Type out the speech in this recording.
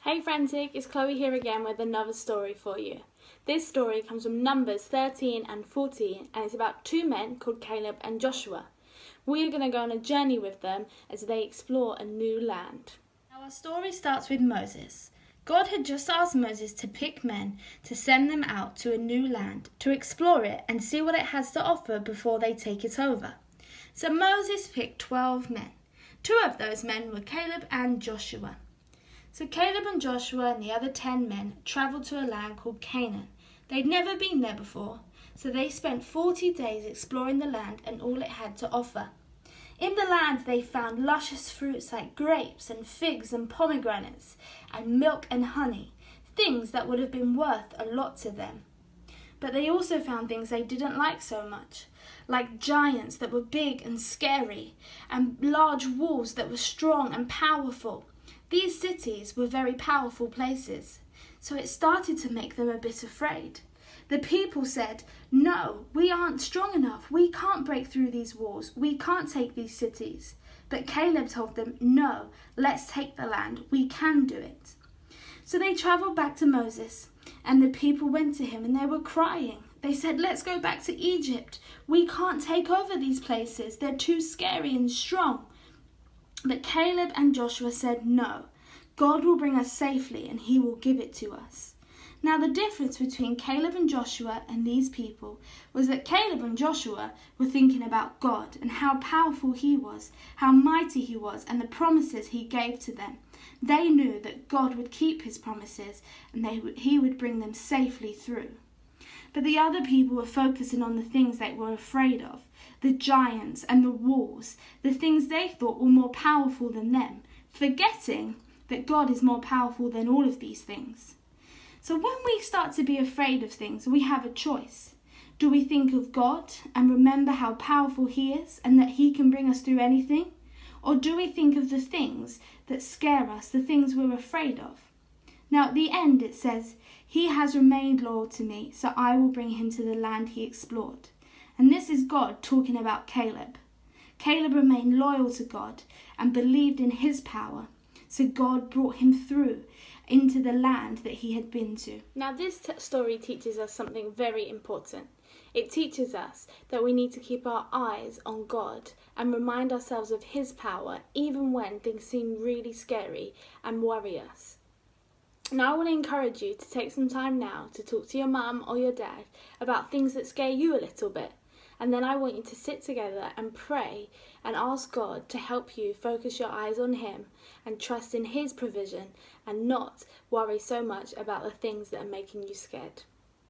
Hey Frantic, it's Chloe here again with another story for you. This story comes from Numbers 13 and 14 and it's about two men called Caleb and Joshua. We are going to go on a journey with them as they explore a new land. Now our story starts with Moses. God had just asked Moses to pick men to send them out to a new land, to explore it and see what it has to offer before they take it over. So Moses picked 12 men. Two of those men were Caleb and Joshua. So Caleb and Joshua and the other 10 men travelled to a land called Canaan. They'd never been there before, so they spent 40 days exploring the land and all it had to offer. In the land they found luscious fruits like grapes and figs and pomegranates, and milk and honey, things that would have been worth a lot to them. But they also found things they didn't like so much, like giants that were big and scary, and large walls that were strong and powerful. These cities were very powerful places, so it started to make them a bit afraid. The people said, "No, we aren't strong enough. We can't break through these walls. We can't take these cities." But Caleb told them, "No, let's take the land. We can do it." So they travelled back to Moses, and the people went to him and they were crying. They said, "Let's go back to Egypt. We can't take over these places. They're too scary and strong." But Caleb and Joshua said, "No, God will bring us safely and he will give it to us." Now the difference between Caleb and Joshua and these people was that Caleb and Joshua were thinking about God and how powerful he was, how mighty he was, and the promises he gave to them. They knew that God would keep his promises and he would bring them safely through. But the other people were focusing on the things they were afraid of, the giants and the walls, the things they thought were more powerful than them, forgetting that God is more powerful than all of these things. So when we start to be afraid of things, we have a choice. Do we think of God and remember how powerful he is and that he can bring us through anything? Or do we think of the things that scare us, the things we're afraid of? Now at the end it says, "He has remained loyal to me, so I will bring him to the land he explored." And this is God talking about Caleb. Caleb remained loyal to God and believed in his power, so God brought him through into the land that he had been to. Now this story teaches us something very important. It teaches us that we need to keep our eyes on God and remind ourselves of his power even when things seem really scary and worry us. Now I want to encourage you to take some time now to talk to your mum or your dad about things that scare you a little bit. And then I want you to sit together and pray and ask God to help you focus your eyes on him and trust in his provision and not worry so much about the things that are making you scared.